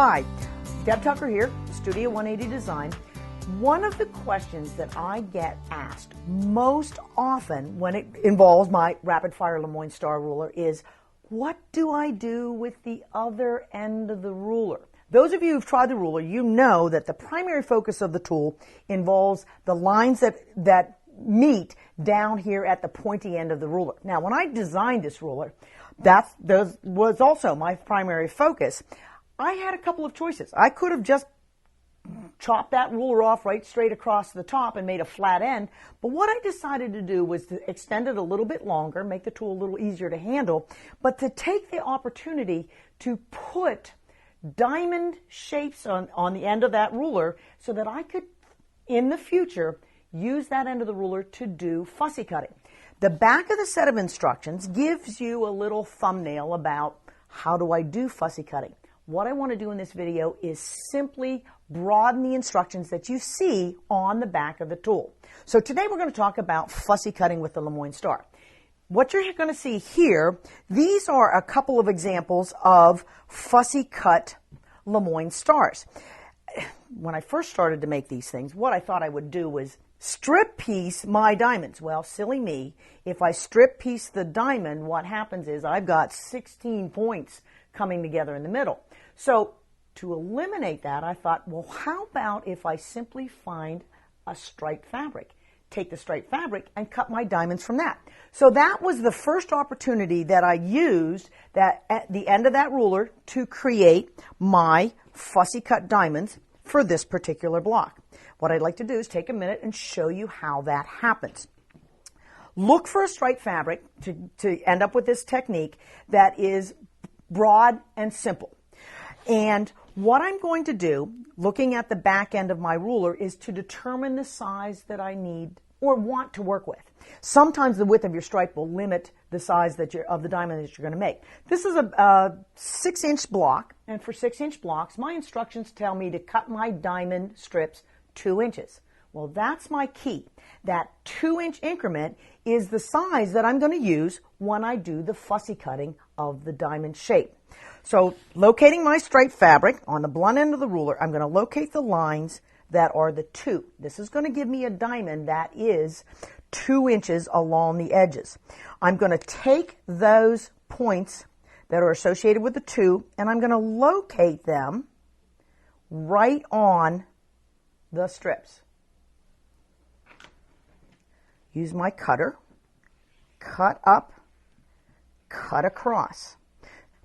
Hi, Deb Tucker here, Studio 180 Design. One of the questions that I get asked most often when it involves my rapid fire Lemoyne star ruler is, what do I do with the other end of the ruler? Those of you who've tried the ruler, you know that the primary focus of the tool involves the lines that meet down here at the pointy end of the ruler. Now, when I designed this ruler, that was also my primary focus. I had a couple of choices. I could have just chopped that ruler off right straight across the top and made a flat end, but what I decided to do was to extend it a little bit longer, make the tool a little easier to handle, but to take the opportunity to put diamond shapes on the end of that ruler so that I could, in the future, use that end of the ruler to do fussy cutting. The back of the set of instructions gives you a little thumbnail about how do I do fussy cutting. What I want to do in this video is simply broaden the instructions that you see on the back of the tool. So today we're going to talk about fussy cutting with the Lemoyne star. What you're going to see here, these are a couple of examples of fussy cut Lemoyne stars. When I first started to make these things, what I thought I would do was strip piece my diamonds. Well, silly me. If I strip piece the diamond, what happens is I've got 16 points coming together in the middle. So to eliminate that, I thought, well, how about if I simply find a striped fabric? Take the striped fabric and cut my diamonds from that. So that was the first opportunity that I used that at the end of that ruler to create my fussy cut diamonds for this particular block. What I'd like to do is take a minute and show you how that happens. Look for a striped fabric to end up with this technique that is broad and simple. And what I'm going to do, looking at the back end of my ruler, is to determine the size that I need or want to work with. Sometimes the width of your stripe will limit the size of the diamond that you're going to make. This is a 6-inch block, and for 6-inch blocks, my instructions tell me to cut my diamond strips 2 inches. Well, that's my key. That 2-inch increment is the size that I'm going to use when I do the fussy cutting of the diamond shape. So locating my striped fabric on the blunt end of the ruler, I'm going to locate the lines that are the 2. This is going to give me a diamond that is 2 inches along the edges. I'm going to take those points that are associated with the 2 and I'm going to locate them right on the strips. Use my cutter, cut up, cut across.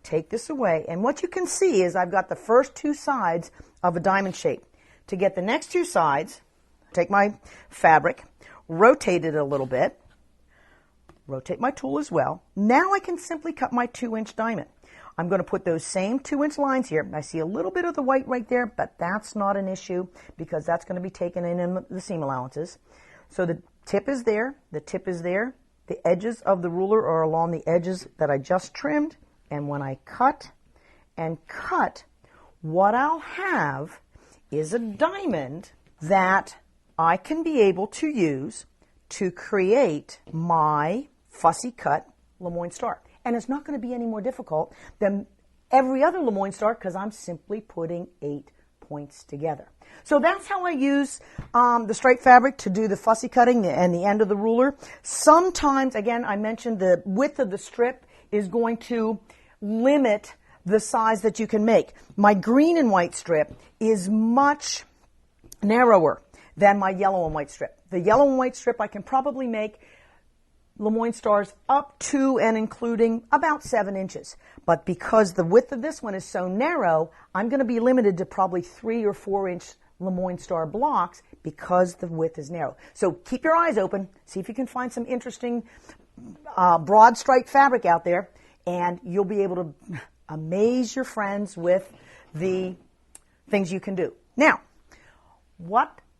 Take this away, and what you can see is I've got the first 2 sides of a diamond shape. To get the next 2 sides, take my fabric, rotate it a little bit, rotate my tool as well. Now I can simply cut my 2-inch diamond. I'm going to put those same 2-inch lines here. I see a little bit of the white right there, but that's not an issue because that's going to be taken in the seam allowances. So the tip is there, the tip is there. The edges of the ruler are along the edges that I just trimmed. And when I cut and cut, what I'll have is a diamond that I can be able to use to create my fussy cut Lemoyne star. And it's not going to be any more difficult than every other Lemoyne star because I'm simply putting 8 points together. So that's how I use the striped fabric to do the fussy cutting and the end of the ruler. Sometimes, again, I mentioned the width of the strip is going to limit the size that you can make. My green and white strip is much narrower than my yellow and white strip. The yellow and white strip I can probably make Lemoyne stars up to and including about 7 inches. But because the width of this one is so narrow, I'm going to be limited to probably 3 or 4 inch Lemoyne star blocks because the width is narrow. So keep your eyes open. See if you can find some interesting broad striped fabric out there, and you'll be able to amaze your friends with the things you can do. Now,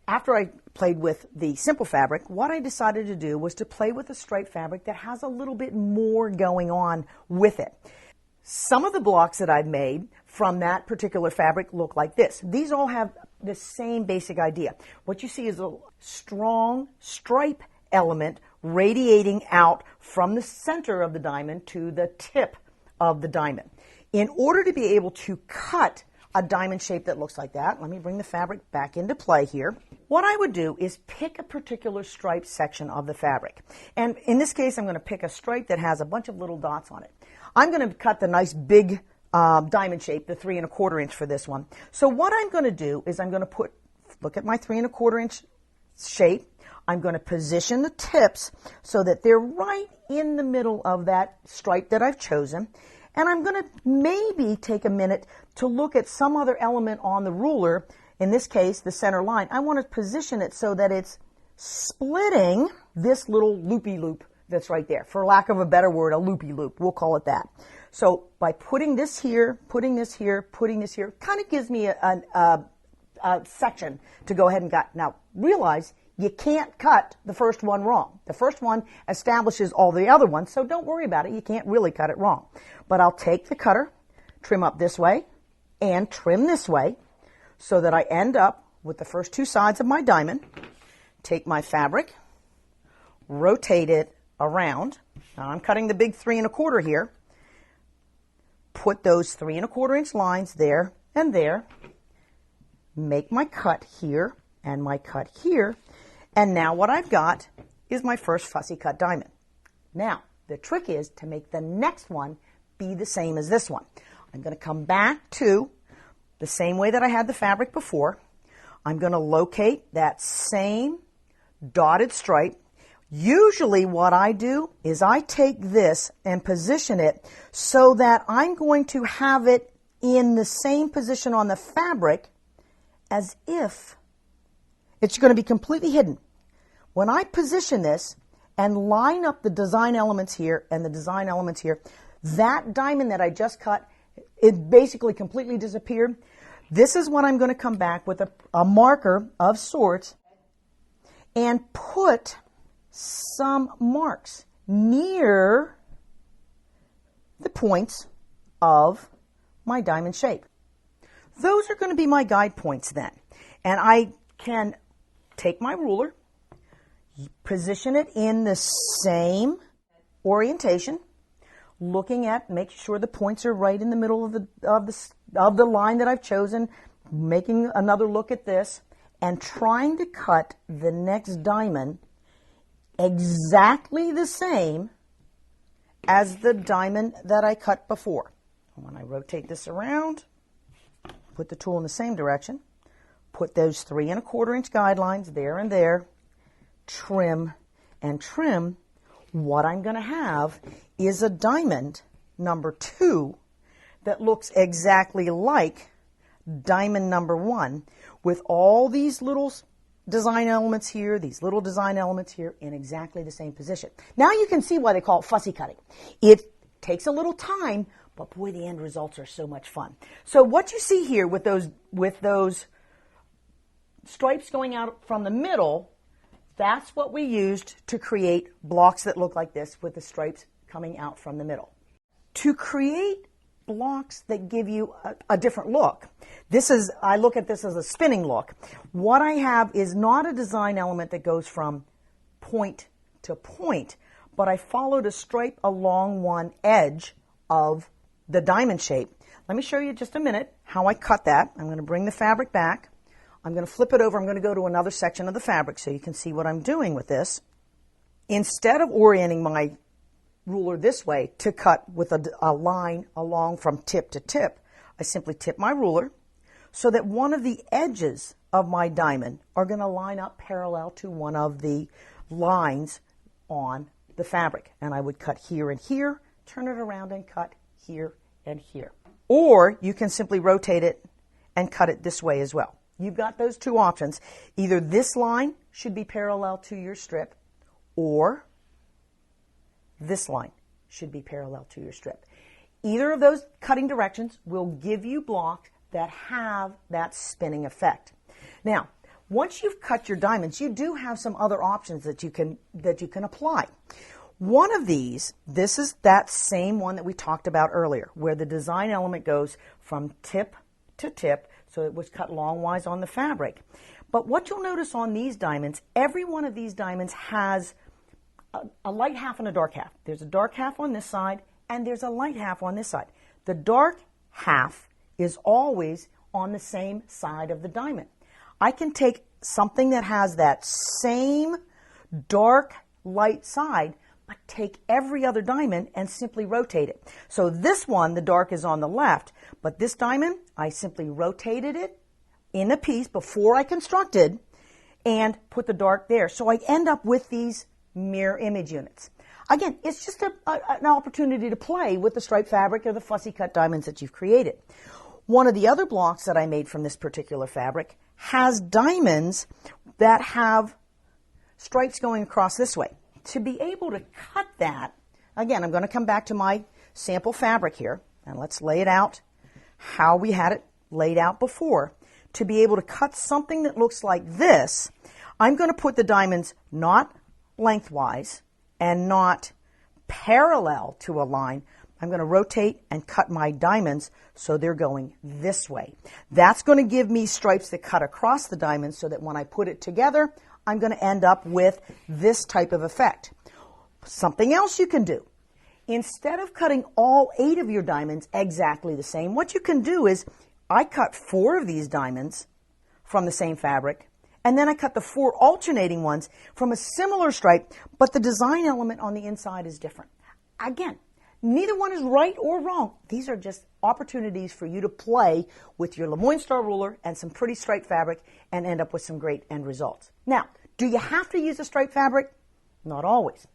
after I played with the simple fabric, what I decided to do was to play with a striped fabric that has a little bit more going on with it. Some of the blocks that I've made from that particular fabric look like this. These all have the same basic idea. What you see is a strong stripe element radiating out from the center of the diamond to the tip of the diamond. In order to be able to cut a diamond shape that looks like that. Let me bring the fabric back into play here. What I would do is pick a particular stripe section of the fabric. And in this case, I'm going to pick a stripe that has a bunch of little dots on it. I'm going to cut the nice big diamond shape, the 3 1/4 inch for this one. So what I'm going to do is I'm going to look at my 3 1/4 inch shape. I'm going to position the tips so that they're right in the middle of that stripe that I've chosen. And I'm going to maybe take a minute to look at some other element on the ruler, in this case, the center line. I want to position it so that it's splitting this little loopy loop that's right there. For lack of a better word, a loopy loop. We'll call it that. So by putting this here, putting this here, putting this here, kind of gives me a section to go ahead and cut. Now, realize you can't cut the first one wrong. The first one establishes all the other ones, so don't worry about it. You can't really cut it wrong. But I'll take the cutter, trim up this way, and trim this way so that I end up with the first 2 sides of my diamond. Take my fabric, rotate it around. Now I'm cutting the big 3 1/4 here. Put those 3 1/4 inch lines there and there. Make my cut here and my cut here. And now what I've got is my first fussy cut diamond. Now, the trick is to make the next one be the same as this one. I'm going to come back to the same way that I had the fabric before. I'm going to locate that same dotted stripe. Usually what I do is I take this and position it so that I'm going to have it in the same position on the fabric as if it's going to be completely hidden. When I position this and line up the design elements here and the design elements here, that diamond that I just cut, it basically completely disappeared. This is when I'm going to come back with a marker of sorts and put some marks near the points of my diamond shape. Those are going to be my guide points then. And I can take my ruler, position it in the same orientation, looking at, making sure the points are right in the middle of the line that I've chosen, making another look at this, and trying to cut the next diamond exactly the same as the diamond that I cut before. When I rotate this around, put the tool in the same direction, put those 3 1/4 inch guidelines there and there, trim and trim. What I'm going to have is a diamond number 2 that looks exactly like diamond number 1 with all these little design elements here, these little design elements here in exactly the same position. Now you can see why they call it fussy cutting. It takes a little time, but boy, the end results are so much fun. So what you see here with those stripes going out from the middle, that's what we used to create blocks that look like this with the stripes coming out from the middle. To create blocks that give you a different look, I look at this as a spinning look. What I have is not a design element that goes from point to point, but I followed a stripe along one edge of the diamond shape. Let me show you just a minute how I cut that. I'm going to bring the fabric back. I'm going to flip it over. I'm going to go to another section of the fabric so you can see what I'm doing with this. Instead of orienting my ruler this way to cut with a line along from tip to tip, I simply tip my ruler so that one of the edges of my diamond are going to line up parallel to one of the lines on the fabric. And I would cut here and here, turn it around and cut here and here. Or you can simply rotate it and cut it this way as well. You've got those two options. Either this line should be parallel to your strip, or this line should be parallel to your strip. Either of those cutting directions will give you blocks that have that spinning effect. Now, once you've cut your diamonds, you do have some other options that you can apply. One of these, this is that same one that we talked about earlier, where the design element goes from tip to tip, so it was cut longwise on the fabric. But what you'll notice on these diamonds, every one of these diamonds has a light half and a dark half. There's a dark half on this side, and there's a light half on this side. The dark half is always on the same side of the diamond. I can take something that has that same dark light side, but take every other diamond and simply rotate it. So this one, the dark is on the left, but this diamond, I simply rotated it in a piece before I constructed and put the dark there. So I end up with these mirror image units. Again, it's just an opportunity to play with the striped fabric or the fussy cut diamonds that you've created. One of the other blocks that I made from this particular fabric has diamonds that have stripes going across this way. To be able to cut that, again, I'm going to come back to my sample fabric here, and let's lay it out how we had it laid out before. To be able to cut something that looks like this, I'm going to put the diamonds not lengthwise and not parallel to a line. I'm going to rotate and cut my diamonds so they're going this way. That's going to give me stripes that cut across the diamonds so that when I put it together, I'm going to end up with this type of effect. Something else you can do. Instead of cutting all 8 of your diamonds exactly the same, what you can do is I cut 4 of these diamonds from the same fabric, and then I cut the 4 alternating ones from a similar stripe, but the design element on the inside is different. Again, neither one is right or wrong. These are just opportunities for you to play with your Lemoyne Star Ruler and some pretty striped fabric and end up with some great end results. Now, do you have to use a striped fabric? Not always.